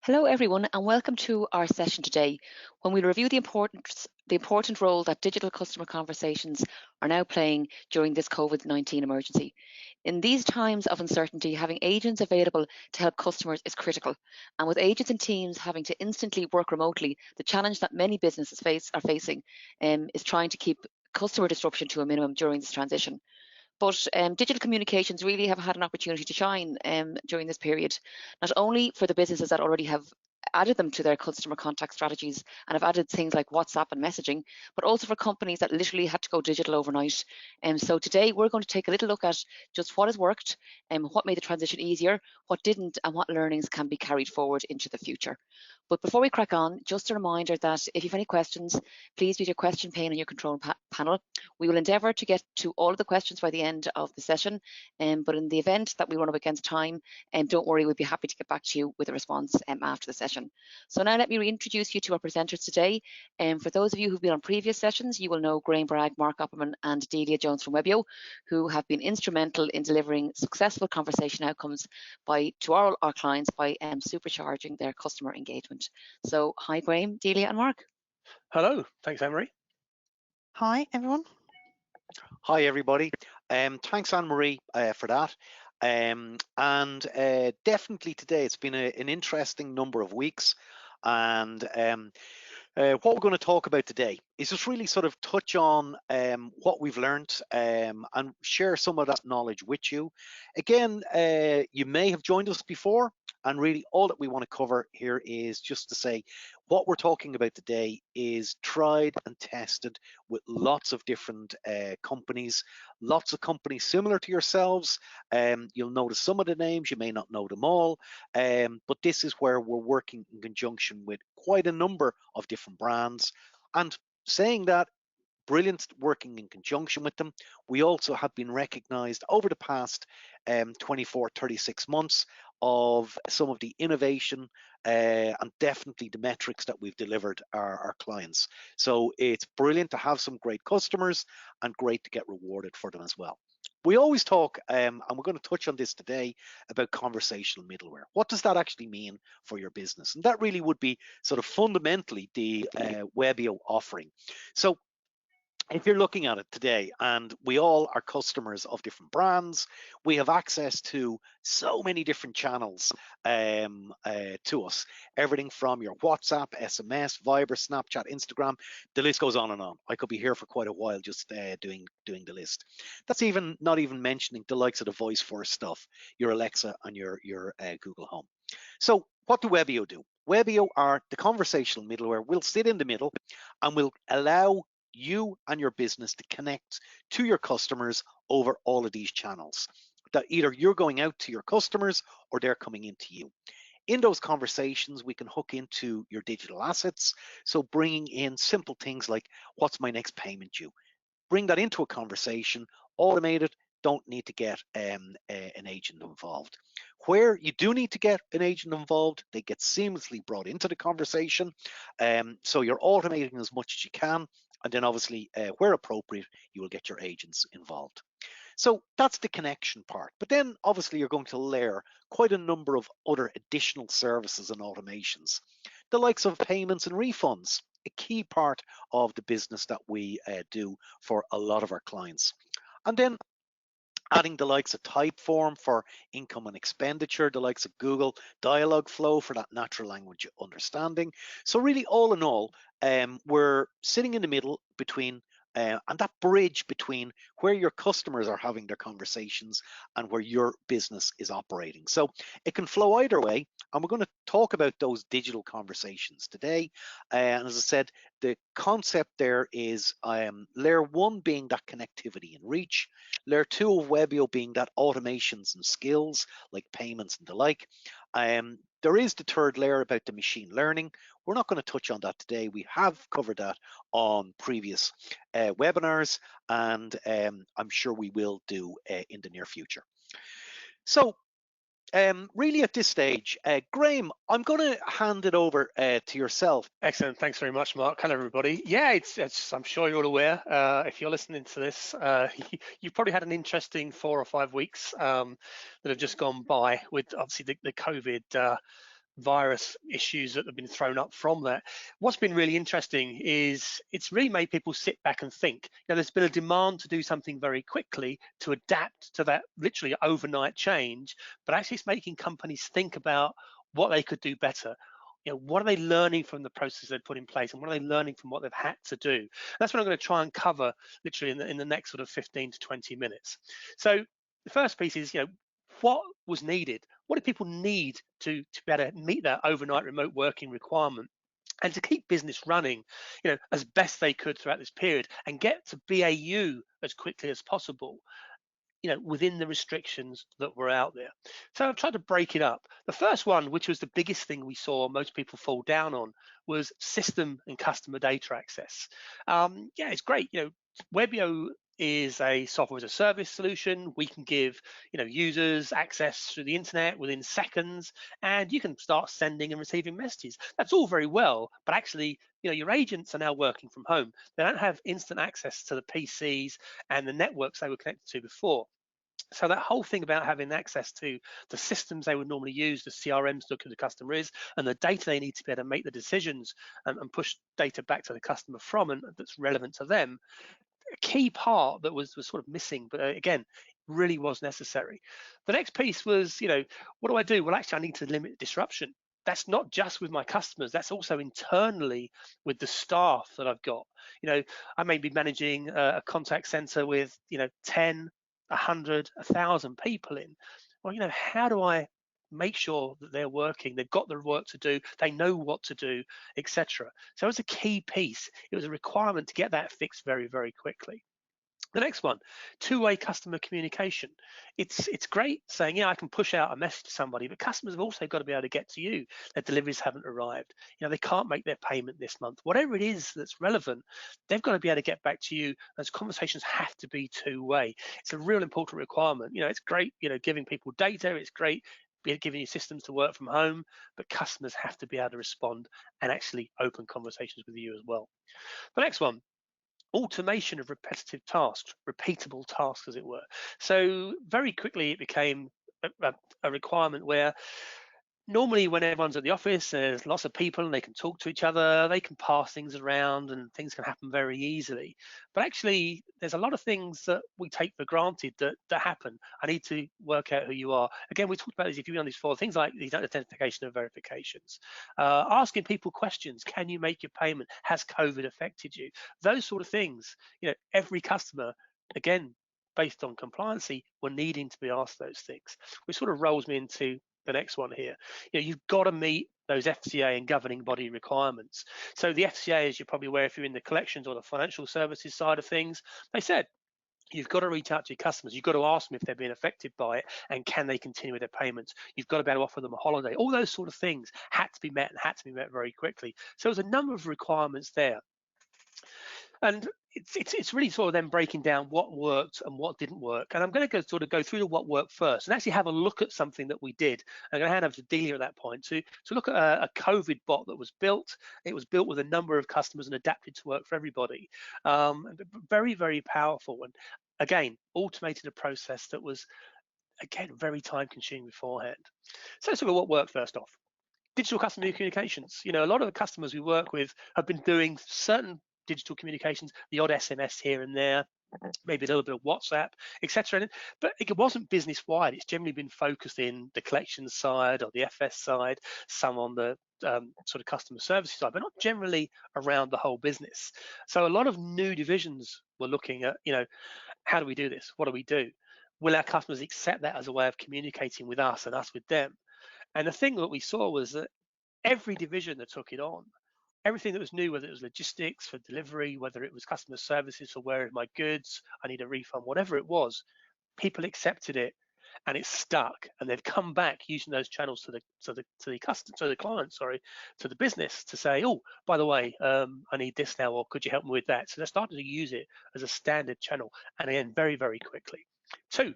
Hello everyone and welcome to our session today when we'll review the important role that digital customer conversations are now playing during this COVID-19 emergency. In these times of uncertainty, having agents available to help customers is critical. And with agents and teams having to instantly work remotely, the challenge that many businesses are facing is trying to keep customer disruption to a minimum during this transition. But digital communications really have had an opportunity to shine during this period, not only for the businesses that already have added them to their customer contact strategies and have added things like WhatsApp and messaging, but also for companies that literally had to go digital overnight. So today we're going to take a little look at just what has worked and what made the transition easier, what didn't, and what learnings can be carried forward into the future. But before we crack on, just a reminder that if you have any questions, please use your question pane on your control panel. We will endeavour to get to all of the questions by the end of the session, but in the event that we run up against time, don't worry, we'll be happy to get back to you with a response after the session. So now let me reintroduce you to our presenters today. For those of you who've been on previous sessions, you will know Graham Bragg, Mark Opperman and Delia Jones from Webio, who have been instrumental in delivering successful conversation outcomes to our clients by supercharging their customer engagement. So hi Graham, Delia and Mark. Hello, thanks Anne-Marie. Hi everyone. Hi everybody. Thanks Anne-Marie for that. Definitely today it's been an interesting number of weeks, and what we're going to talk about today is just really sort of touch on what we've learned and share some of that knowledge with you. Again, you may have joined us before, and really all that we want to cover here is just to say what we're talking about today is tried and tested with lots of different companies, lots of companies similar to yourselves. You'll notice some of the names, you may not know them all, but this is where we're working in conjunction with quite a number of different brands. And saying that, brilliant working in conjunction with them. We also have been recognized over the past 24, 36 months of some of the innovation and definitely the metrics that we've delivered our clients. So it's brilliant to have some great customers and great to get rewarded for them as well. We always talk, and we're going to touch on this today, about conversational middleware. What does that actually mean for your business? And that really would be sort of fundamentally the Webio offering. So if you're looking at it today, and we all are customers of different brands, we have access to so many different channels to us. Everything from your WhatsApp, SMS, Viber, Snapchat, Instagram, the list goes on and on. I could be here for quite a while just doing the list. That's not even mentioning the likes of the voice first stuff, your Alexa and your Google Home. So what do Webio do? Webio are the conversational middleware. We'll sit in the middle and we'll allow you and your business to connect to your customers over all of these channels, that either you're going out to your customers or they're coming into you. In those conversations, we can hook into your digital assets. So bringing in simple things like, what's my next payment due? Bring that into a conversation, automate it, don't need to get an agent involved. Where you do need to get an agent involved, they get seamlessly brought into the conversation. So you're automating as much as you can. And then obviously, where appropriate, you will get your agents involved. So that's the connection part. But then obviously you're going to layer quite a number of other additional services and automations. The likes of payments and refunds, a key part of the business that we do for a lot of our clients. And then adding the likes of Typeform for income and expenditure, the likes of Google Dialogflow for that natural language understanding. So really, all in all, we're sitting in the middle between and that bridge between where your customers are having their conversations and where your business is operating. So it can flow either way, and we're going to talk about those digital conversations today. And as I said, the concept there is layer one being that connectivity and reach, layer two of Webio being that automations and skills like payments and the like. There is the third layer about the machine learning. We're not going to touch on that today. We have covered that on previous webinars, and I'm sure we will do in the near future. So really at this stage, Graham, I'm going to hand it over to yourself. Excellent. Thanks very much, Mark. Hello, everybody. Yeah, it's I'm sure you're all aware. If you're listening to this, you've probably had an interesting 4 or 5 weeks that have just gone by with obviously the COVID virus issues that have been thrown up from that. What's been really interesting is it's really made people sit back and think. There's been a demand to do something very quickly to adapt to that literally overnight change, but actually it's making companies think about what they could do better. What are they learning from the process they've put in place, and what are they learning from what they've had to do? That's what I'm going to try and cover literally in the next sort of 15 to 20 minutes. So the first piece is, what was needed? What do people need to be able to meet that overnight remote working requirement and to keep business running, as best they could throughout this period and get to BAU as quickly as possible, within the restrictions that were out there. So I've tried to break it up. The first one, which was the biggest thing we saw most people fall down on, was system and customer data access. It's great. Webio is a software as a service solution. We can give users access through the internet within seconds, and you can start sending and receiving messages. That's all very well, but actually your agents are now working from home. They don't have instant access to the PCs and the networks they were connected to before. So that whole thing about having access to the systems they would normally use, the CRMs to look who the customer is, and the data they need to be able to make the decisions and push data back to the customer from, and that's relevant to them, a key part that was sort of missing, but again, really was necessary. The next piece was, what do I do? Well, actually, I need to limit disruption. That's not just with my customers, that's also internally with the staff that I've got. I may be managing a contact center with 10, 100, 1,000 people in. Well, how do I make sure that they're working, they've got the work to do, they know what to do, etc. So it was a key piece. It was a requirement to get that fixed very, very quickly. The next one, two-way customer communication. It's great saying, I can push out a message to somebody, but customers have also got to be able to get to you. Their deliveries haven't arrived. They can't make their payment this month. Whatever it is that's relevant, they've got to be able to get back to you. Those conversations have to be two-way. It's a real important requirement. It's great, giving people data. It's great giving you systems to work from home, but customers have to be able to respond and actually open conversations with you as well. The next one, automation of repetitive tasks, repeatable tasks, as it were. So very quickly it became a requirement where normally when everyone's at the office, there's lots of people and they can talk to each other, they can pass things around and things can happen very easily. But actually, there's a lot of things that we take for granted that happen. I need to work out who you are. Again, we talked about this if you've been on these four things like the identification and verifications. Asking people questions, can you make your payment? Has COVID affected you? Those sort of things, every customer, again, based on compliancy, were needing to be asked those things, which sort of rolls me into the next one here. You've got to meet those FCA and governing body requirements. So the FCA, as you're probably aware if you're in the collections or the financial services side of things, they said you've got to reach out to your customers. You've got to ask them if they're being affected by it and can they continue with their payments. You've got to be able to offer them a holiday. All those sort of things had to be met and had to be met very quickly. So there's a number of requirements there. And it's really sort of then breaking down what worked and what didn't work. And I'm going to go through what worked first and actually have a look at something that we did. I'm going to hand over to Delia at that point to look at a COVID bot that was built. It was built with a number of customers and adapted to work for everybody. Very, very powerful. And again, automated a process that was, again, very time consuming beforehand. So let's look at what worked first off. Digital customer communications. A lot of the customers we work with have been doing certain digital communications, the odd SMS here and there, maybe a little bit of WhatsApp, etc. But it wasn't business wide. It's generally been focused in the collections side or the FS side, some on the sort of customer services side, but not generally around the whole business. So a lot of new divisions were looking at, how do we do this? What do we do? Will our customers accept that as a way of communicating with us and us with them? And the thing that we saw was that every division that took it on, everything that was new, whether it was logistics for delivery, whether it was customer services for where are my goods, I need a refund, whatever it was, people accepted it and it stuck. And they've come back using those channels to the client, to the business to say, oh, by the way, I need this now, or could you help me with that? So they're starting to use it as a standard channel, and again, very, very quickly. 2,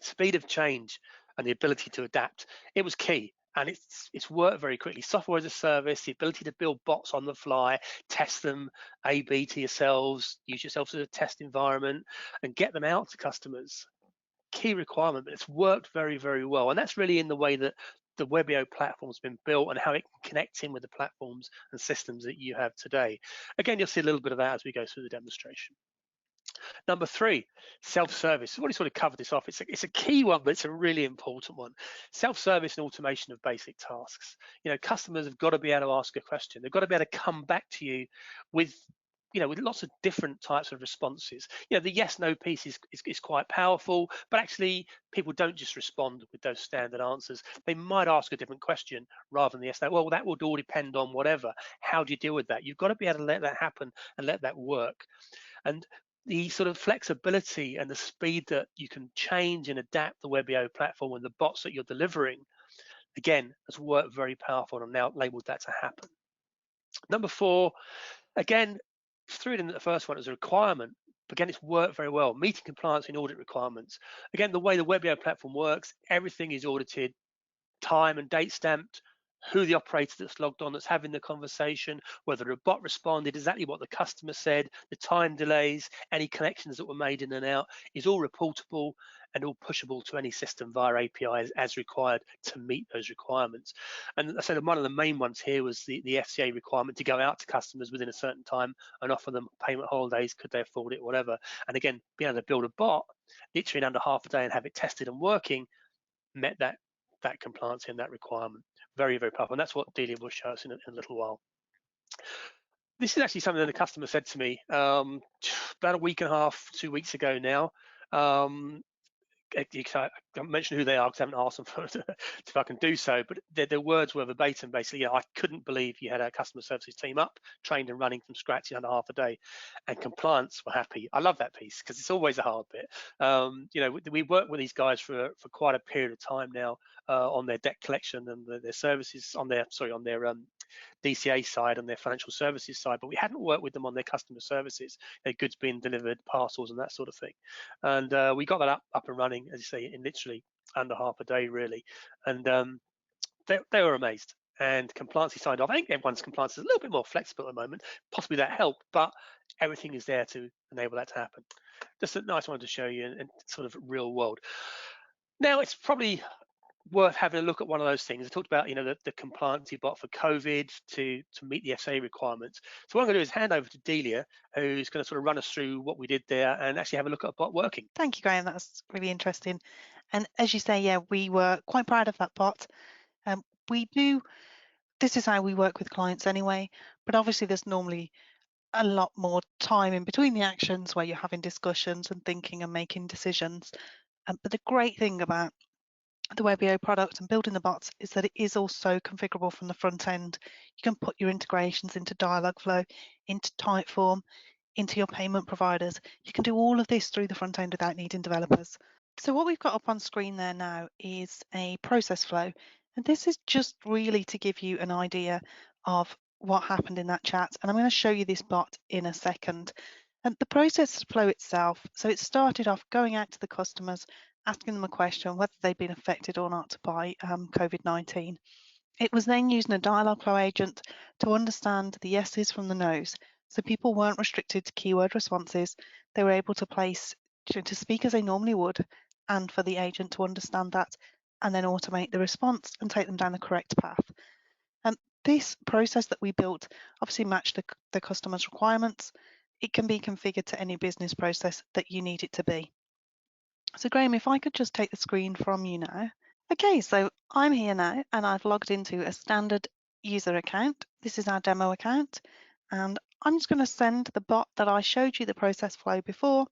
speed of change and the ability to adapt. It was key. And it's worked very quickly. Software as a service, the ability to build bots on the fly, test them, A/B to yourselves, use yourselves as a test environment, and get them out to customers. Key requirement, but it's worked very, very well. And that's really in the way that the WebIO platform has been built and how it can connect in with the platforms and systems that you have today. Again, you'll see a little bit of that as we go through the demonstration. Number 3, self-service. We've already sort of covered this off. It's a key one, but it's a really important one. Self-service and automation of basic tasks. Customers have got to be able to ask a question. They've got to be able to come back to you with lots of different types of responses. The yes/no piece is quite powerful, but actually people don't just respond with those standard answers. They might ask a different question rather than yes/no. Well, that would all depend on whatever. How do you deal with that? You've got to be able to let that happen and let that work. And the sort of flexibility and the speed that you can change and adapt the WebIO platform and the bots that you're delivering, again, has worked very powerful and now enabled that to happen. Number 4, again, threw it in the first one as a requirement. Again, it's worked very well. Meeting compliance and audit requirements. Again, the way the WebIO platform works, everything is audited, time and date stamped, who the operator that's logged on that's having the conversation, whether a bot responded, exactly what the customer said, the time delays, any connections that were made in and out is all reportable and all pushable to any system via APIs as required to meet those requirements. And I said one of the main ones here was the FCA requirement to go out to customers within a certain time and offer them payment holidays, could they afford it, whatever. And again, being able to build a bot literally in under half a day and have it tested and working met that compliance and that requirement. Very, very powerful. And that's what Delia will show us in a little while. This is actually something that the customer said to me about a week and a half, 2 weeks ago now. I don't mention who they are because I haven't asked them if I can do so, but their words were verbatim. Basically, I couldn't believe you had a customer services team up, trained and running from scratch in under half a day, and compliance were happy. I love that piece because it's always a hard bit. We work with these guys for quite a period of time now on their debt collection and their services on their DCA side and their financial services side, but we hadn't worked with them on their customer services, their goods being delivered, parcels and that sort of thing. And we got that up and running, as you say, in literally under half a day, really. And they were amazed. And compliance signed off. I think everyone's compliance is a little bit more flexible at the moment. Possibly that helped, but everything is there to enable that to happen. Just a nice one to show you in sort of real world. Now, it's probably worth having a look at one of those things. I talked about, the compliance bot for COVID to meet the FCA requirements. So what I'm going to do is hand over to Delia, who's going to sort of run us through what we did there and actually have a look at a bot working. Thank you, Graham. That's really interesting. And as you say, yeah, we were quite proud of that bot. This is how we work with clients anyway, but obviously there's normally a lot more time in between the actions where you're having discussions and thinking and making decisions. But the great thing about the WebIO product and building the bots is that it is also configurable from the front end. You can put your integrations into Dialogflow, into Typeform, into your payment providers. You can do all of this through the front end without needing developers. So what we've got up on screen there now is a process flow. And this is just really to give you an idea of what happened in that chat. And I'm going to show you this bot in a second. And the process flow itself, so it started off going out to the customers, asking them a question, whether they'd been affected or not by COVID-19. It was then using a Dialogflow agent to understand the yeses from the nos. So people weren't restricted to keyword responses. They were able to place, to speak as they normally would, and for the agent to understand that, and then automate the response and take them down the correct path. And this process that we built obviously matched the customer's requirements. It can be configured to any business process that you need it to be. So Graham, if I could just take the screen from you now. Okay, so I'm here now and I've logged into a standard user account. This is our demo account. And I'm just going to send the bot that I showed you the process flow before.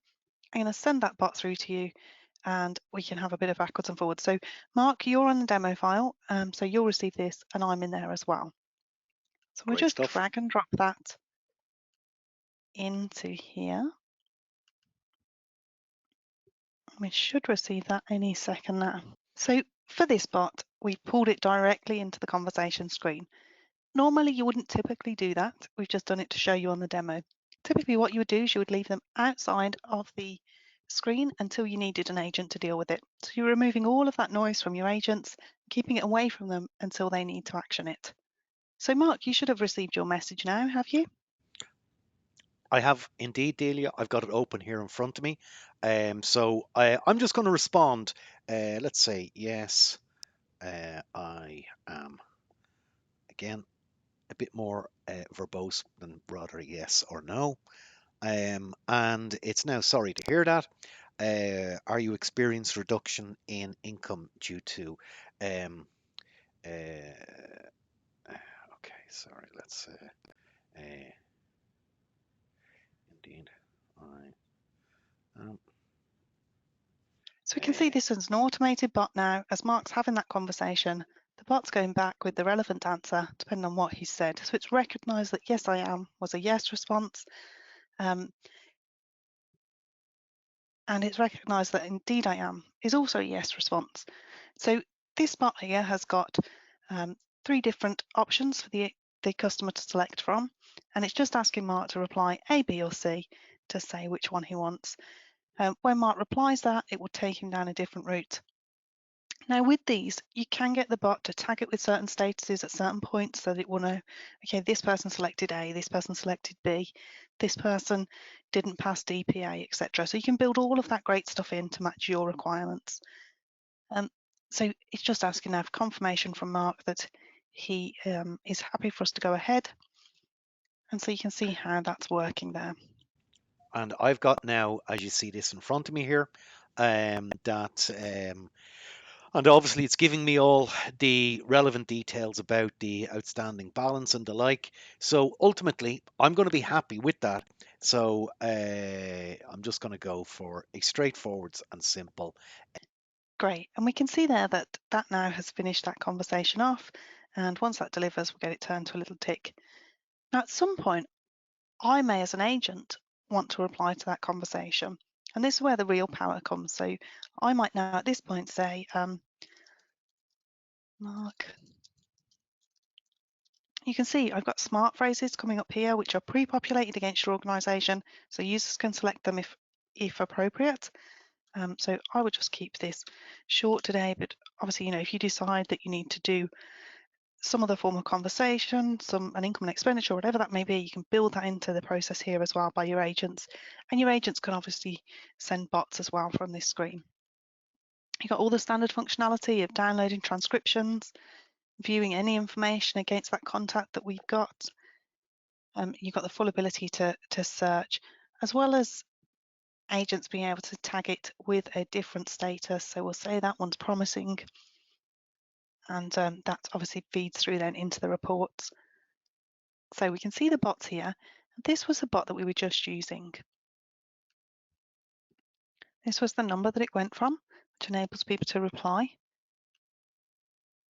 I'm going to send that bot through to you and we can have a bit of backwards and forwards. So Mark, you're on the demo file, so you'll receive this and I'm in there as well. So we'll just drag and drop that into here. We should receive that any second now. So for this bot, we've pulled it directly into the conversation screen. Normally, you wouldn't typically do that. We've just done it to show you on the demo. Typically, what you would do is you would leave them outside of the screen until you needed an agent to deal with it. So you're removing all of that noise from your agents, keeping it away from them until they need to action it. So Mark, you should have received your message now, have you? I have indeed, Delia. I've got it open here in front of me. So I'm just going to respond. Let's say yes, I am, again, a bit more verbose than rather yes or no. And it's now, sorry to hear that. Are you experiencing reduction in income due to okay, sorry, let's indeed I am. So we can see this as an automated bot now. As Mark's having that conversation, the bot's going back with the relevant answer depending on what he said. So it's recognised that yes, I am was a yes response. And it's recognised that indeed I am is also a yes response. So this bot here has got 3 different options for the customer to select from, and it's just asking Mark to reply A, B or C to say which one he wants. When Mark replies that, it will take him down a different route. Now with these, you can get the bot to tag it with certain statuses at certain points so that it will know, okay, this person selected A, this person selected B, this person didn't pass DPA, etc. So you can build all of that great stuff in to match your requirements. So it's just asking now for confirmation from Mark that he is happy for us to go ahead. And so you can see how that's working there. And I've got now, as you see this in front of me here, and obviously it's giving me all the relevant details about the outstanding balance and the like. So ultimately, I'm going to be happy with that. So I'm just going to go for a straightforward and simple. Great. And we can see there that that now has finished that conversation off. And once that delivers, we'll get it turned to a little tick. Now, at some point, I may, as an agent, want to reply to that conversation. And this is where the real power comes. So I might now at this point say, Mark, you can see I've got smart phrases coming up here, which are pre-populated against your organization. So users can select them if appropriate. So I would just keep this short today, but obviously, if you decide that you need to do some other form of conversation, an income and expenditure, whatever that may be, you can build that into the process here as well by your agents. And your agents can obviously send bots as well from this screen. You've got all the standard functionality of downloading transcriptions, viewing any information against that contact that we've got. You've got the full ability to search, as well as agents being able to tag it with a different status. So we'll say that one's promising, and that obviously feeds through then into the reports. So we can see the bots here. This was the bot that we were just using. This was the number that it went from, which enables people to reply.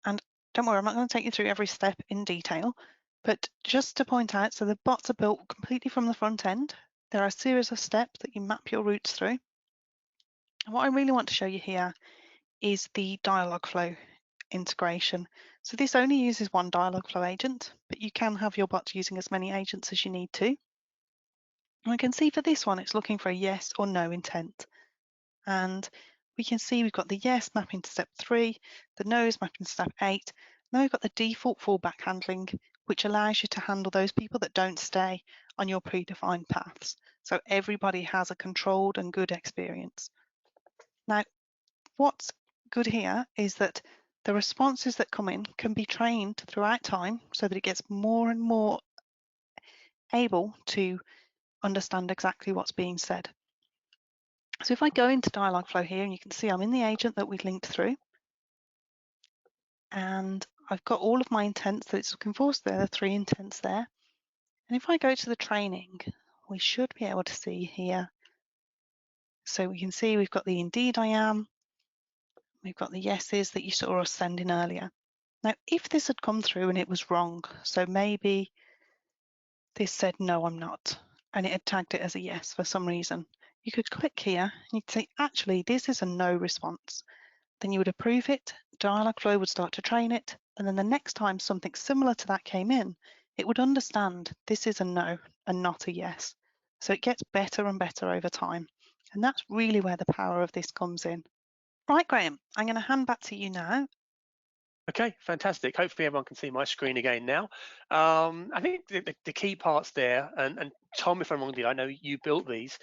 And don't worry, I'm not going to take you through every step in detail, but just to point out, so the bots are built completely from the front end. There are a series of steps that you map your routes through. And what I really want to show you here is the Dialogflow integration. So this only uses one Dialogflow agent, but you can have your bot using as many agents as you need to. And we can see for this one, it's looking for a yes or no intent. And we can see we've got the yes mapping to step 3, the no is mapping to step 8. Now we've got the default fallback handling, which allows you to handle those people that don't stay on your predefined paths. So everybody has a controlled and good experience. Now, what's good here is that the responses that come in can be trained throughout time so that it gets more and more able to understand exactly what's being said. So if I go into Dialogflow here, and you can see I'm in the agent that we linked through, and I've got all of my intents that it's looking for, so there are 3 intents there. And if I go to the training, we should be able to see here. So we can see we've got the indeed I am, we've got the yeses that you saw us sending earlier. Now, if this had come through and it was wrong, so maybe this said no, I'm not, and it had tagged it as a yes for some reason, you could click here and you'd say, actually, this is a no response. Then you would approve it, Dialogflow would start to train it, and then the next time something similar to that came in, it would understand this is a no and not a yes. So it gets better and better over time. And that's really where the power of this comes in. Right, Graham, I'm going to hand back to you now. Okay, fantastic. Hopefully everyone can see my screen again now. I think the key parts there, and Tom, if I'm wrong, I know you built these.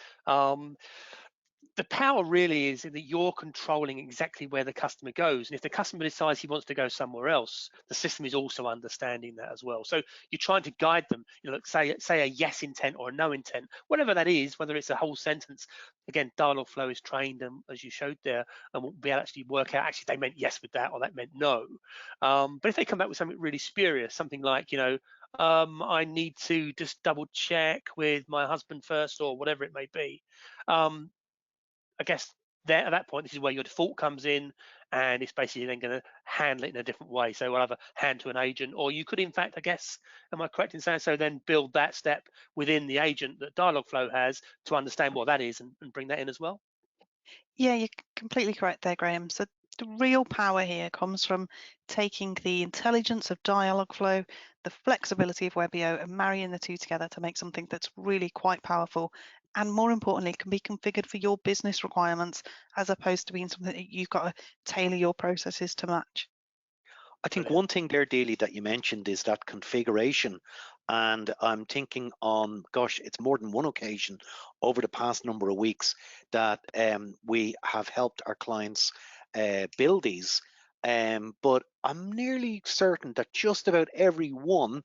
the power really is that you're controlling exactly where the customer goes. And if the customer decides he wants to go somewhere else, the system is also understanding that as well. So you're trying to guide them, say a yes intent or a no intent, whatever that is, whether it's a whole sentence. Again, Dialogflow is trained, and as you showed there, and we'll be able to actually work out, actually, they meant yes with that, or that meant no. But if they come back with something really spurious, something like, I need to just double check with my husband first, or whatever it may be. I guess there at that point, this is where your default comes in, and it's basically then going to handle it in a different way. So we'll either hand to an agent, or you could, in fact, I guess, am I correct in saying so, then build that step within the agent that Dialogflow has to understand what that is and bring that in as well? Yeah, you're completely correct there, Graham. So the real power here comes from taking the intelligence of Dialogflow, the flexibility of WebIO, and marrying the two together to make something that's really quite powerful, and more importantly, can be configured for your business requirements, as opposed to being something that you've got to tailor your processes to match. I think one thing there, Daly, that you mentioned is that configuration. And I'm thinking on, gosh, it's more than one occasion over the past number of weeks that we have helped our clients build these. But I'm nearly certain that just about every one,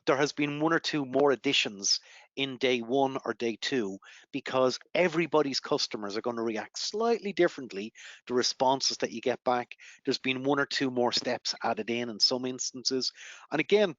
there has been one or two more additions in day one or day two, because everybody's customers are going to react slightly differently to responses that you get back. There's been one or two more steps added in some instances. And again,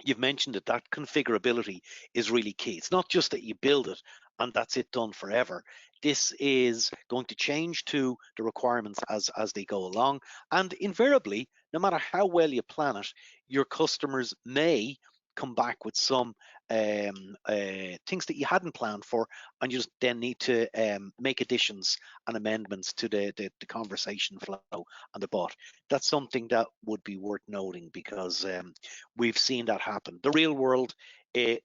you've mentioned it, that configurability is really key. It's not just that you build it and that's it, done forever. This is going to change to the requirements as they go along. And invariably, no matter how well you plan it, your customers may come back with some things that you hadn't planned for, and you just then need to make additions and amendments to the conversation flow and the bot. That's something that would be worth noting, because we've seen that happen. The real world,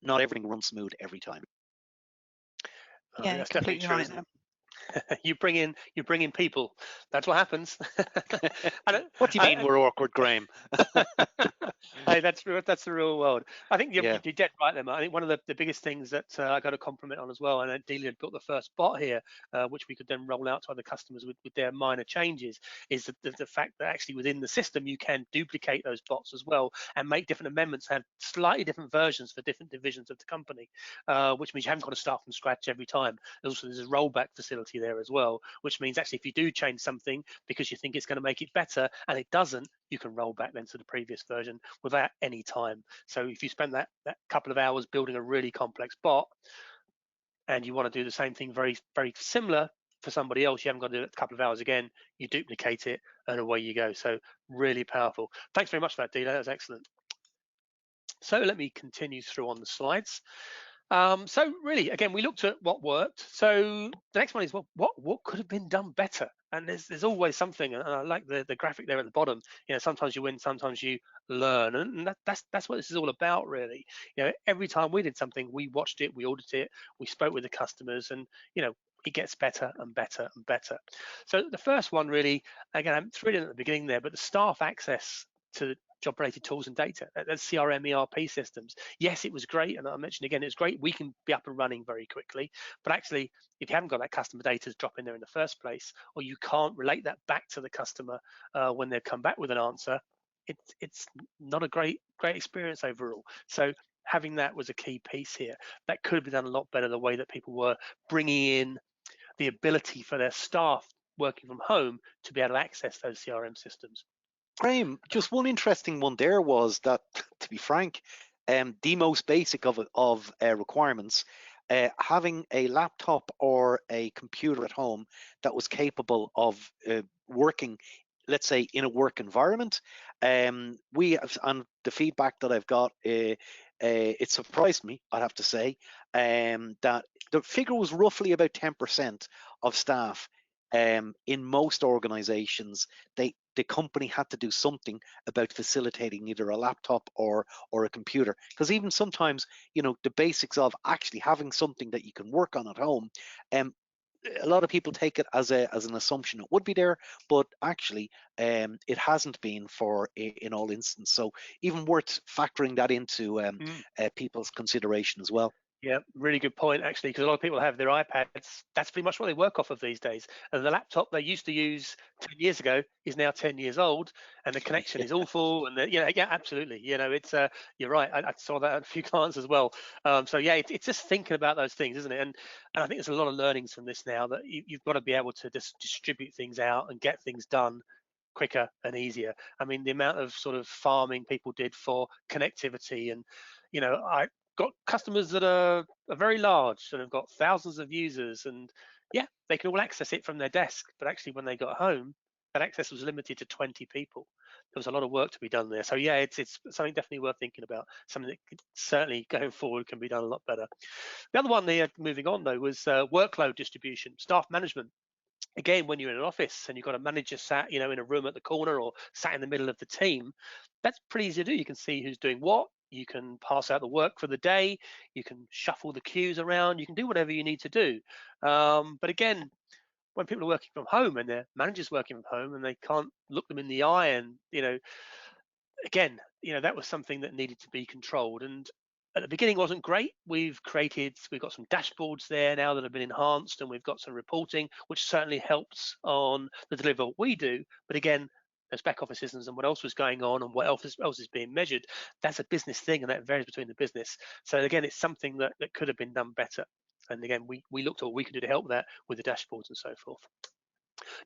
not everything runs smooth every time. Yeah, That's completely definitely true, right isn't there. it? you bring in people. That's what happens. What do you mean we're awkward, Graham? Hey, that's the real world. I think you're dead right there, Mark. I think one of the biggest things that I got a compliment on as well, and Delia had built the first bot here, which we could then roll out to other customers with their minor changes, is the fact that actually within the system you can duplicate those bots as well and make different amendments, have slightly different versions for different divisions of the company, which means you haven't got to start from scratch every time. Also, there's a rollback facility there as well, which means actually if you do change something because you think it's going to make it better and it doesn't, you can roll back then to the previous version without any time. So if you spend that couple of hours building a really complex bot and you want to do the same thing very, very similar for somebody else, you haven't got to do it a couple of hours again, you duplicate it and away you go. So really powerful. Thanks very much for that, Dila. That was excellent. So let me continue through on the slides. So really, again, we looked at what worked. So the next one is what could have been done better? And there's always something. And I like the graphic there at the bottom. Sometimes you win, sometimes you learn, and that's what this is all about, really. Every time we did something, we watched it, we audited it, we spoke with the customers, and it gets better and better and better. So the first one, really, again, I'm thrilled at the beginning there, but the staff access to job-related tools and data, that's CRM, ERP systems. Yes, it was great, and I mentioned again, it's great. We can be up and running very quickly, but actually, if you haven't got that customer data to drop in there in the first place, or you can't relate that back to the customer when they come back with an answer, it's not a great experience overall. So having that was a key piece here. That could have been done a lot better, the way that people were bringing in the ability for their staff working from home to be able to access those CRM systems. Graham, just one interesting one there was that, to be frank, the most basic of requirements, having a laptop or a computer at home that was capable of working, let's say, in a work environment. We have, and the feedback that I've got, it surprised me, I have to say, that the figure was roughly about 10% of staff. In most organizations, the company had to do something about facilitating either a laptop or a computer, because even sometimes, the basics of actually having something that you can work on at home, a lot of people take it as an assumption it would be there, but actually it hasn't been in all instances. So even worth factoring that into people's consideration as well. Yeah, really good point, actually, because a lot of people have their iPads. That's pretty much what they work off of these days. And the laptop they used to use 10 years ago is now 10 years old, and the connection is awful. And yeah, absolutely. It's you're right. I saw that at a few clients as well. So yeah, it's just thinking about those things, isn't it? And I think there's a lot of learnings from this now that you've got to be able to just distribute things out and get things done quicker and easier. I mean, the amount of sort of farming people did for connectivity, and I got customers that are very large and have got thousands of users, and yeah, they can all access it from their desk. But actually, when they got home, that access was limited to 20 people. There was a lot of work to be done there. So yeah, it's something definitely worth thinking about. Something that could, certainly going forward, can be done a lot better. The other one there, moving on though, was workload distribution, staff management. Again, when you're in an office and you've got a manager sat, in a room at the corner or sat in the middle of the team, that's pretty easy to do. You can see who's doing what. You can pass out the work for the day. You can shuffle the queues around. You can do whatever you need to do. But again, when people are working from home and their managers working from home and they can't look them in the eye, and again, that was something that needed to be controlled. And at the beginning, wasn't great. We've got some dashboards there now that have been enhanced, and we've got some reporting, which certainly helps on the delivery of what we do. But again, there's back office systems and what else was going on and what else is being measured. That's a business thing, and that varies between the business. So again, it's something that could have been done better. And again, we looked at what we could do to help that with the dashboards and so forth.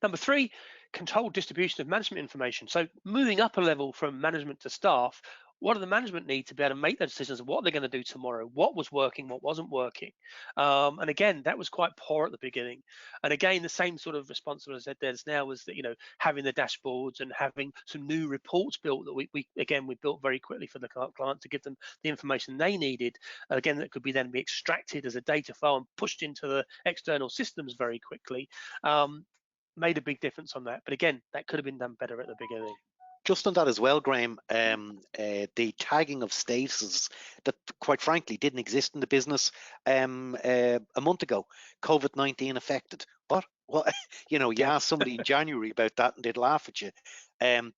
Number 3, controlled distribution of management information. So moving up a level from management to staff, what do the management need to be able to make those decisions of what they're going to do tomorrow, what was working, what wasn't working? And again, that was quite poor at the beginning. And again, the same sort of response that I said there's now was that, having the dashboards and having some new reports built that we built very quickly for the client to give them the information they needed. Again, that could then be extracted as a data file and pushed into the external systems very quickly. Made a big difference on that. But again, that could have been done better at the beginning. Just on that as well, Graham, the tagging of statuses that quite frankly didn't exist in the business a month ago. COVID-19 affected. What? You ask somebody in January about that and they'd laugh at you.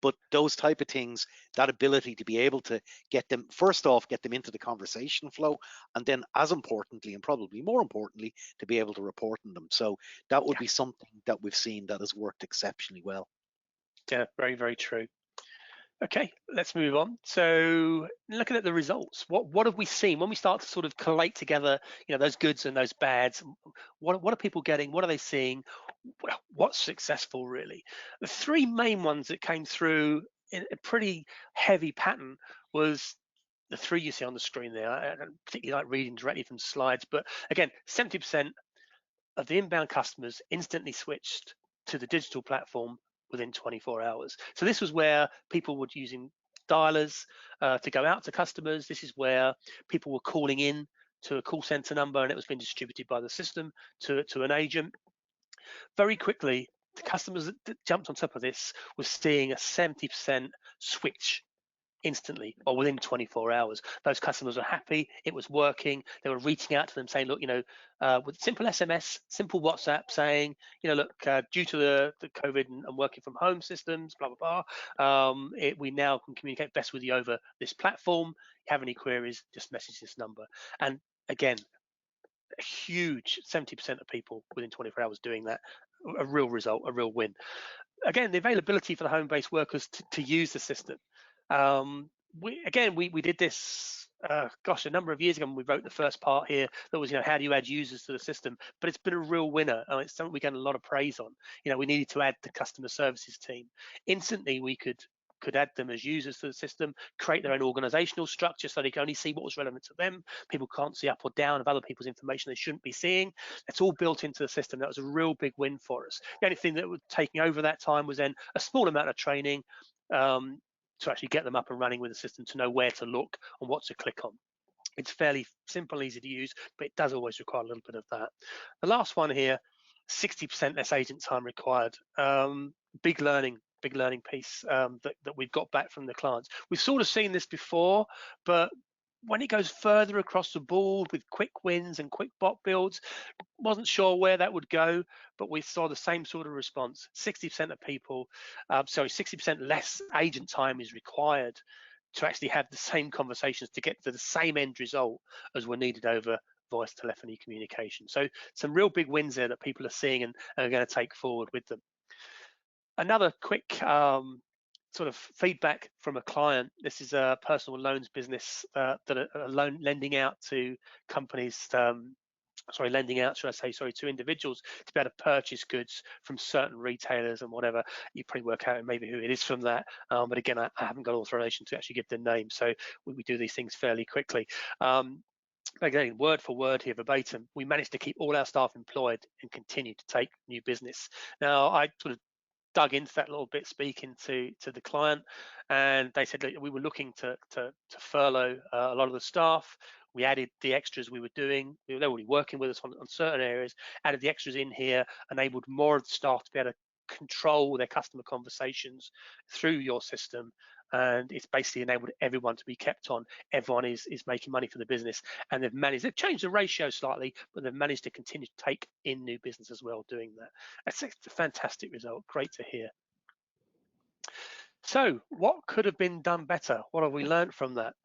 But those type of things, that ability to be able to get them, first off, get them into the conversation flow, and then as importantly, and probably more importantly, to be able to report on them. So that would be something that we've seen that has worked exceptionally well. Yeah, very, very true. Okay, let's move on. So looking at the results, what have we seen when we start to sort of collate together, those goods and those bads? What are people getting? What are they seeing? What's successful, really? The 3 main ones that came through in a pretty heavy pattern was the 3 you see on the screen there. I don't particularly like reading directly from slides, but again, 70% of the inbound customers instantly switched to the digital platform within 24 hours. So this was where people were using dialers to go out to customers. This is where people were calling in to a call center number, and it was being distributed by the system to an agent. Very quickly, the customers that jumped on top of this was seeing a 70% switch instantly or within 24 hours. Those customers were happy, it was working. They were reaching out to them saying, look, with simple SMS, simple WhatsApp saying, look, due to the COVID and working from home systems, blah, blah, blah, we now can communicate best with you over this platform. If you have any queries, just message this number. And again, a huge 70% of people within 24 hours doing that, a real result, a real win. Again, the availability for the home-based workers to use the system. We did this, a number of years ago when we wrote the first part here that was, how do you add users to the system? But it's been a real winner. It's something we get a lot of praise on. We needed to add the customer services team. Instantly, we could add them as users to the system, create their own organizational structure so they can only see what was relevant to them. People can't see up or down of other people's information they shouldn't be seeing. It's all built into the system. That was a real big win for us. The only thing that was taking over that time was then a small amount of training to actually get them up and running with the system, to know where to look and what to click on. It's fairly simple, easy to use, but it does always require a little bit of that. The last one here, 60% less agent time required. Big learning piece that we've got back from the clients. We've sort of seen this before, but when it goes further across the board with quick wins and quick bot builds, wasn't sure where that would go, but we saw the same sort of response. 60% of people, 60% less agent time is required to actually have the same conversations to get to the same end result as were needed over voice telephony communication. So some real big wins there that people are seeing and are going to take forward with them. Another quick sort of feedback from a client. This is a personal loans business that are lending out to companies, lending out, should I say, to individuals to be able to purchase goods from certain retailers and whatever. You probably work out maybe who it is from that. But again, I haven't got authorization to actually give the name, so we do these things fairly quickly. Again, word for word here, verbatim, we managed to keep all our staff employed and continue to take new business. Now, I sort of dug into that a little bit, speaking to the client, and they said that we were looking to furlough a lot of the staff. We added the extras we were doing. They were already working with us on certain areas, added the extras in here, enabled more of the staff to be able to control their customer conversations through your system. And it's basically enabled everyone to be kept on. Everyone is making money for the business, and they've changed the ratio slightly, but they've managed to continue to take in new business as well doing that. That's a fantastic result. Great to hear. So what could have been done better? What have we learned from that?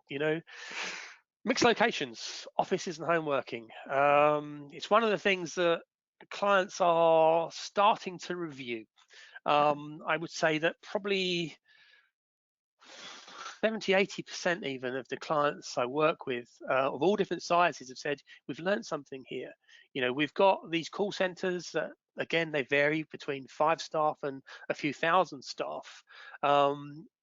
Mixed locations, offices and home working. It's one of the things that clients are starting to review. I would say that probably 70–80% even of the clients I work with of all different sizes have said, we've learned something here. We've got these call centers that, again, they vary between 5 staff and a few thousand staff.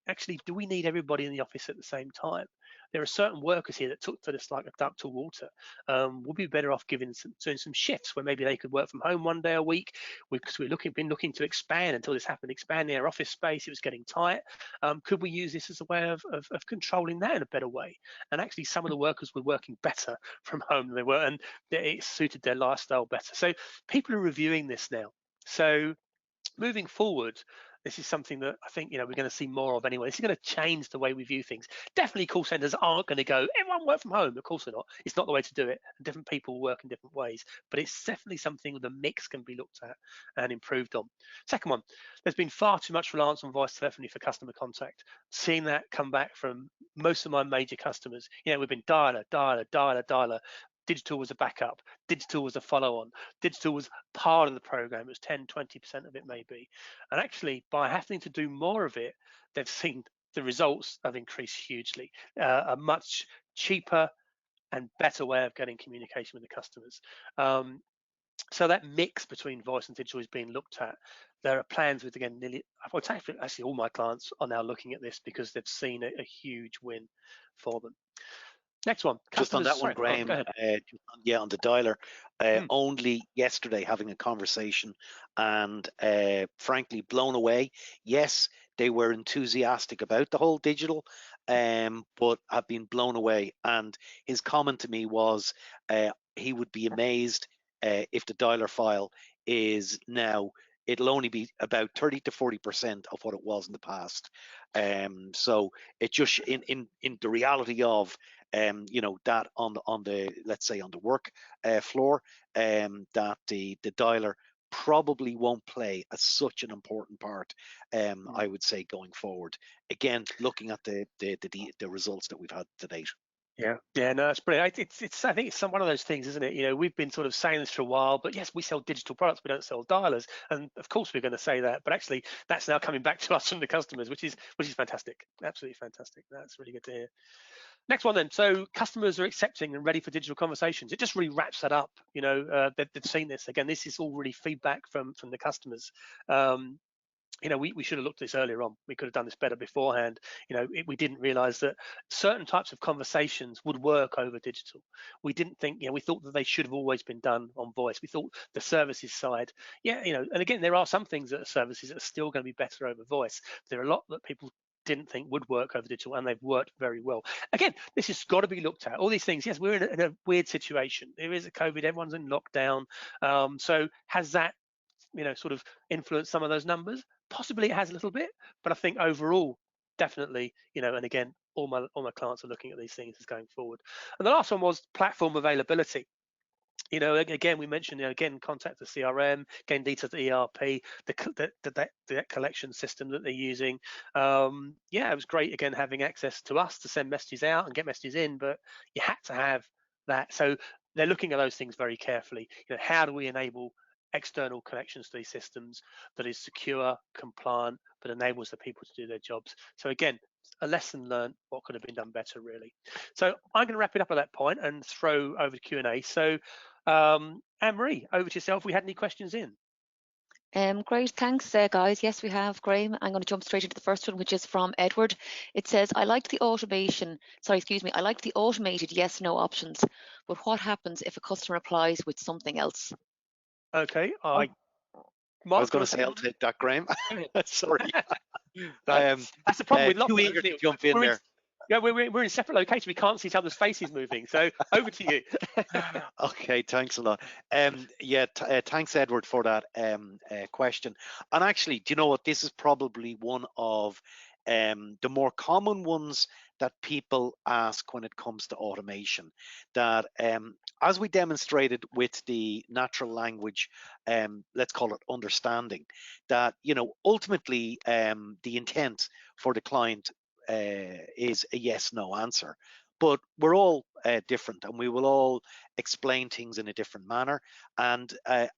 Actually, do we need everybody in the office at the same time? There are certain workers here that took to this like a duck to water. We'll be better off doing some shifts where maybe they could work from home one day a week, because we've been looking to expand until this happened, expanding our office space. It was getting tight. Could we use this as a way of controlling that in a better way? And actually, some of the workers were working better from home than they were, and it suited their lifestyle better. So people are reviewing this now. So moving forward, this is something that I think we're going to see more of anyway. This is going to change the way we view things. Definitely, call centers aren't going to go, everyone work from home. Of course they're not. It's not the way to do it. Different people work in different ways, but it's definitely something the mix can be looked at and improved on. Second one, there's been far too much reliance on voice telephony for customer contact. Seeing that come back from most of my major customers. We've been dialer. Digital was a backup. Digital was a follow-on. Digital was part of the program. It was 10–20% of it maybe. And actually, by having to do more of it, they've seen the results have increased hugely. A much cheaper and better way of getting communication with the customers. So that mix between voice and digital is being looked at. There are plans with, again, actually all my clients are now looking at this because they've seen a huge win for them. Next one. Just on that one, Graham, on the dialer, only yesterday having a conversation and frankly blown away. Yes, they were enthusiastic about the whole digital, but have been blown away. And his comment to me was he would be amazed if the dialer file is now, it'll only be about 30–40% of what it was in the past. So it just in the reality of that on the let's say on the work floor, that the dialer probably won't play as such an important part, I would say, going forward. Again, looking at the results that we've had to date. Yeah, no, it's brilliant. I think it's one of those things, isn't it? We've been sort of saying this for a while, but yes, we sell digital products, we don't sell dialers, and of course we're going to say that. But actually, that's now coming back to us from the customers, which is fantastic, absolutely fantastic. That's really good to hear. Next one then. So customers are accepting and ready for digital conversations. It just really wraps that up. They've seen this. Again, this is all really feedback from the customers. We should have looked at this earlier on. We could have done this better beforehand. We didn't realize that certain types of conversations would work over digital. We didn't think, we thought that they should have always been done on voice. We thought the services side, and again, there are some things that are services that are still going to be better over voice. There are a lot that people didn't think would work over digital, and they've worked very well. Again, this has got to be looked at. All these things, yes, we're in a weird situation. There is a COVID, everyone's in lockdown. So has that, sort of influenced some of those numbers? Possibly it has a little bit, but I think overall, definitely, and again, all my clients are looking at these things as going forward. And the last one was platform availability. Again, we mentioned, again, contact the CRM, again, details the ERP, the collection system that they're using. It was great, again, having access to us to send messages out and get messages in, but you had to have that. So they're looking at those things very carefully. How do we enable external connections to these systems that is secure, compliant, but enables the people to do their jobs? So again, a lesson learned, what could have been done better, really. So I'm going to wrap it up at that point and throw over to Q&A. So Anne-Marie, over to yourself. We had any questions in? Great, thanks, guys. Yes, we have, Graham. I'm going to jump straight into the first one, which is from Edward. It says, I liked the automated yes/no options, but what happens if a customer applies with something else? Okay, I was going to say, I'll take take that, Graham. Sorry. That's the problem with too eager to jump in there. Yeah, we're in separate locations. We can't see each other's faces moving. So over to you. Okay, thanks a lot. Thanks, Edward, for that question. And actually, do you know what? This is probably one of the more common ones that people ask when it comes to automation. That as we demonstrated with the natural language, let's call it understanding, that ultimately the intent for the client is a yes/no answer. But we're all different, and we will all explain things in a different manner. And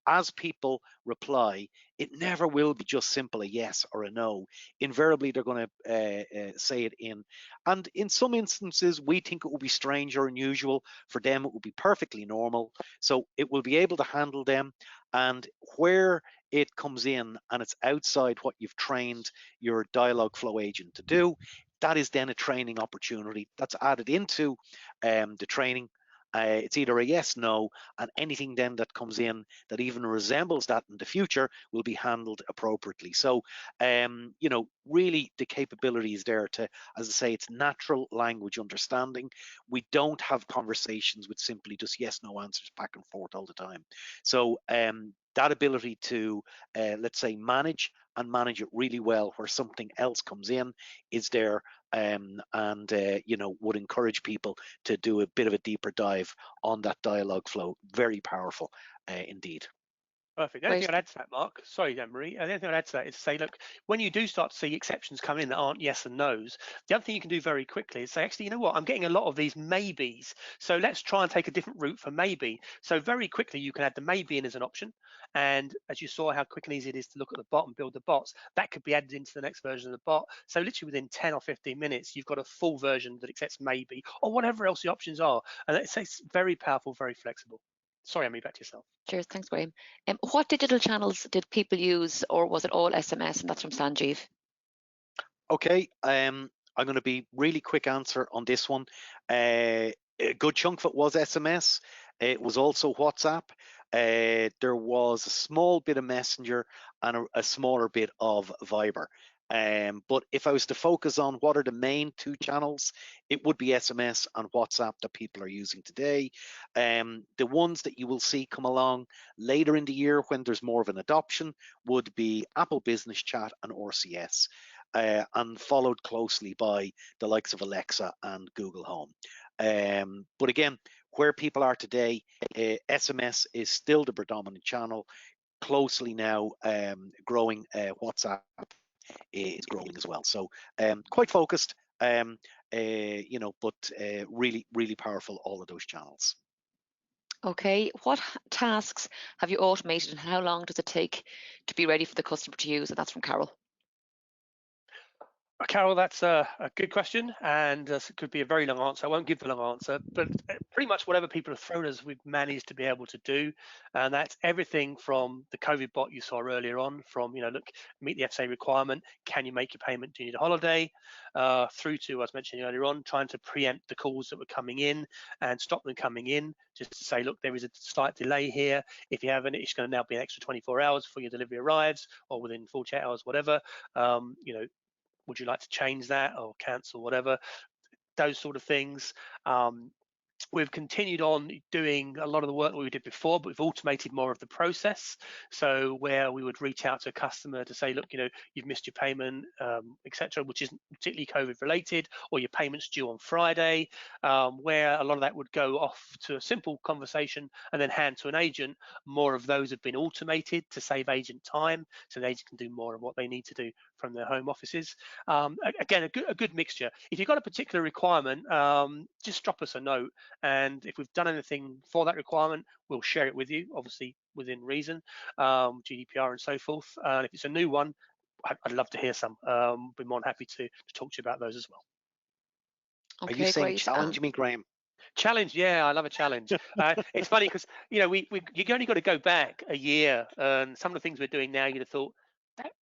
as people reply, it never will be just simple a yes or a no. Invariably, they're going to say it in. And in some instances, we think it will be strange or unusual. For them, it will be perfectly normal. So it will be able to handle them. And where it comes in and it's outside what you've trained your dialogue flow agent to do, that is then a training opportunity that's added into the training. It's either a yes, no, and anything then that comes in that even resembles that in the future will be handled appropriately. So, really the capability is there to, as I say, it's natural language understanding. We don't have conversations with simply just yes, no answers back and forth all the time. So that ability to, let's say, manage it really well where something else comes in is there, and would encourage people to do a bit of a deeper dive on that dialogue flow. Very powerful indeed. Perfect. The only thing I'd add to that, Mark, sorry, Anne-Marie, the only thing I'd add to that is to say, look, when you do start to see exceptions come in that aren't yes and no's, the other thing you can do very quickly is say, actually, you know what, I'm getting a lot of these maybes, so let's try and take a different route for maybe. So very quickly, you can add the maybe in as an option. And as you saw how quick and easy it is to look at the bot and build the bots, that could be added into the next version of the bot. So literally within 10 or 15 minutes, you've got a full version that accepts maybe or whatever else the options are. And it's very powerful, very flexible. Sorry, Emily, back to yourself. Cheers, thanks, Graham. What digital channels did people use, or was it all SMS? And that's from Sanjeev. Okay, I'm going to be really quick answer on this one. A good chunk of it was SMS. It was also WhatsApp. There was a small bit of Messenger and a smaller bit of Viber. But if I was to focus on what are the main two channels, it would be SMS and WhatsApp that people are using today. The ones that you will see come along later in the year when there's more of an adoption would be Apple Business Chat and RCS, and followed closely by the likes of Alexa and Google Home. But again, where people are today, SMS is still the predominant channel. Closely now growing, WhatsApp is growing as well. So quite focused, but really, really powerful, all of those channels. Okay, what tasks have you automated and how long does it take to be ready for the customer to use? And that's from Carol. Carol, that's a good question, and it could be a very long answer. I won't give the long answer, but pretty much whatever people have thrown us, we've managed to be able to do, and that's everything from the COVID bot you saw earlier on, from, look, meet the FSA requirement, can you make your payment, do you need a holiday, through to, as mentioned earlier on, trying to preempt the calls that were coming in and stop them coming in, just to say, look, there is a slight delay here. If you have any, it's going to now be an extra 24 hours before your delivery arrives, or within 48 hours, whatever. Would you like to change that or cancel, whatever, those sort of things. We've continued on doing a lot of the work that we did before, but we've automated more of the process. So where we would reach out to a customer to say, look, you've missed your payment, etc., which isn't particularly COVID related, or your payment's due on Friday, where a lot of that would go off to a simple conversation and then hand to an agent. More of those have been automated to save agent time, so the agent can do more of what they need to do from their home offices. Again, a good mixture. If you've got a particular requirement, just drop us a note, and if we've done anything for that requirement, we'll share it with you, obviously within reason, GDPR and so forth. And if it's a new one, I'd love to hear some. Be more than happy to talk to you about those as well. Okay, Are you saying great. challenge me, Graham? Challenge, yeah, I love a challenge. It's funny because you only got to go back a year, and some of the things we're doing now, you'd have thought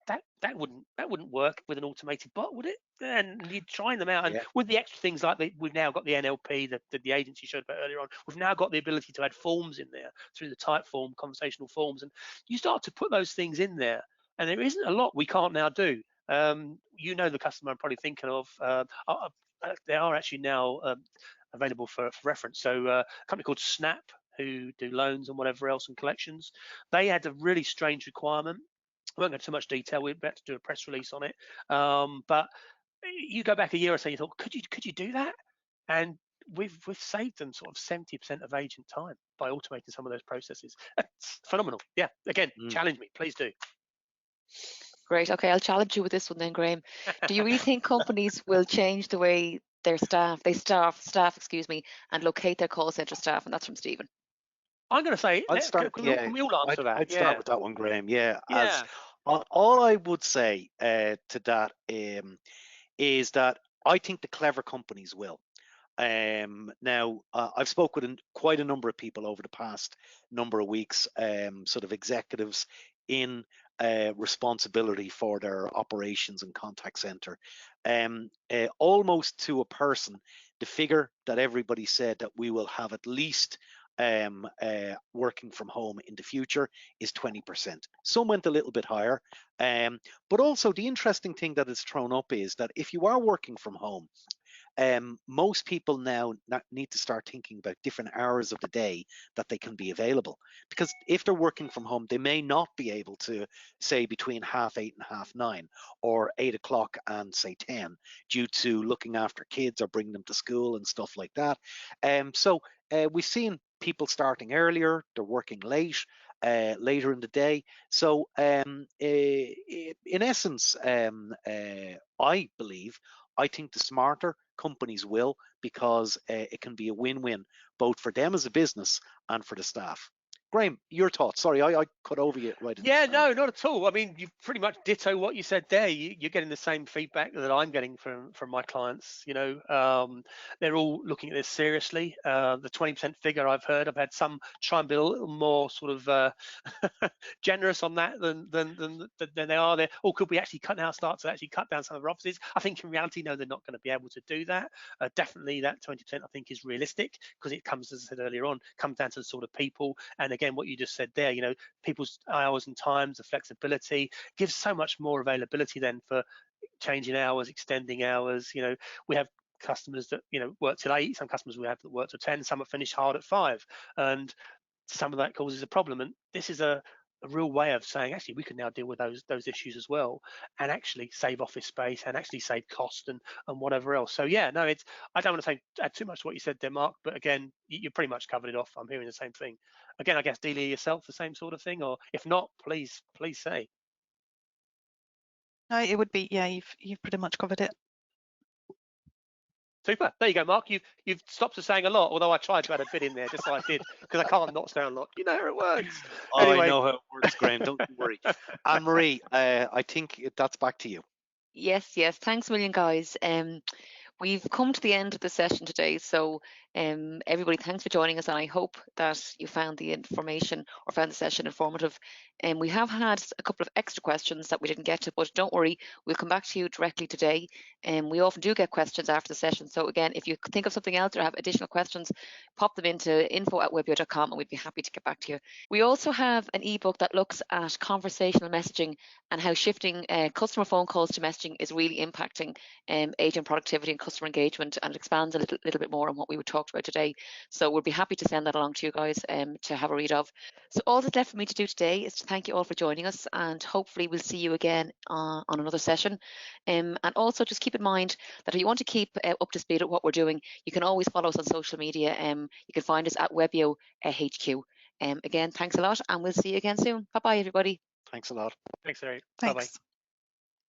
that wouldn't work with an automated bot, would it? And you're trying them out, and with the extra things like we've now got the NLP that the agency showed about earlier on. We've now got the ability to add forms in there through the type form, conversational forms, and you start to put those things in there, and there isn't a lot we can't now do. The customer I'm probably thinking of. They are actually now available for reference. So a company called Snap, who do loans and whatever else and collections, they had a really strange requirement. I won't go into too much detail. We're about to do a press release on it. But you go back a year or so, you thought, could you do that? And we've saved them sort of 70% of agent time by automating some of those processes. That's phenomenal. Yeah. Again, challenge me, please do. Great. Okay, I'll challenge you with this one then, Graham. Do you really think companies will change the way they staff, and locate their call center staff? And that's from Stephen. I'm going to say, can we all answer that? I'd start with that one, Graham. Yeah. Yeah. All I would say to that is that I think the clever companies will. Now, I've spoken with quite a number of people over the past number of weeks, sort of executives in responsibility for their operations and contact center. Almost to a person, the figure that everybody said that we will have at least working from home in the future is 20%. Some went a little bit higher, but also the interesting thing that is thrown up is that if you are working from home, most people now need to start thinking about different hours of the day that they can be available, because if they're working from home, they may not be able to say between 8:30 and 9:30 or 8 o'clock and say 10 due to looking after kids or bringing them to school and stuff like that. So we've seen people starting earlier, they're working later in the day. So in essence, I think the smarter companies will, because it can be a win-win both for them as a business and for the staff. Graham, your thoughts? Sorry, I cut over you right. Yeah, no, not at all. I mean, you pretty much ditto what you said there. You're getting the same feedback that I'm getting from my clients. They're all looking at this seriously. The 20% figure I've had some try and be a little more sort of generous on that than they are. There, or could we actually start to actually cut down some of our offices? I think in reality, no, they're not going to be able to do that. Definitely, that 20% I think is realistic, because it comes, as I said earlier on, comes down to the sort of people. And again, what you just said there, people's hours and times, the flexibility gives so much more availability then for changing hours, extending hours. We have customers that work till 8, some customers we have that work till 10, some are finished hard at 5, and some of that causes a problem. And this is a real way of saying, actually, we can now deal with those issues as well, and actually save office space and actually save cost and whatever else. So yeah, no, I don't want to add too much to what you said there, Mark, but again, you pretty much covered it off. I'm hearing the same thing. Again, I guess, Delia, yourself, the same sort of thing, or if not, please say. No, it would be, yeah, you've pretty much covered it. Super. There you go, Mark. You've stopped us saying a lot, although I tried to add a bit in there, just like I did, because I can't not say a lot. You know how it works. Anyway. I know how it works, Graham. Don't worry. Anne-Marie, I think that's back to you. Yes. Thanks a million, guys. We've come to the end of the session today, so everybody, thanks for joining us, and I hope that you found the information or found the session informative. And we have had a couple of extra questions that we didn't get to, but don't worry, we'll come back to you directly today. And we often do get questions after the session, so again, if you think of something else or have additional questions, pop them into info@webio.com and we'd be happy to get back to you. We also have an ebook that looks at conversational messaging and how shifting customer phone calls to messaging is really impacting agent productivity and customer engagement, and it expands a little bit more on what we would talk about today. So we'll be happy to send that along to you guys to have a read of. So all that's left for me to do today is to thank you all for joining us, and hopefully we'll see you again on another session. And also just keep in mind that if you want to keep up to speed at what we're doing, you can always follow us on social media. You can find us at Webio HQ. Again, thanks a lot, and we'll see you again soon. Bye-bye, everybody. Thanks a lot. Thanks, Eric. Thanks. Bye-bye.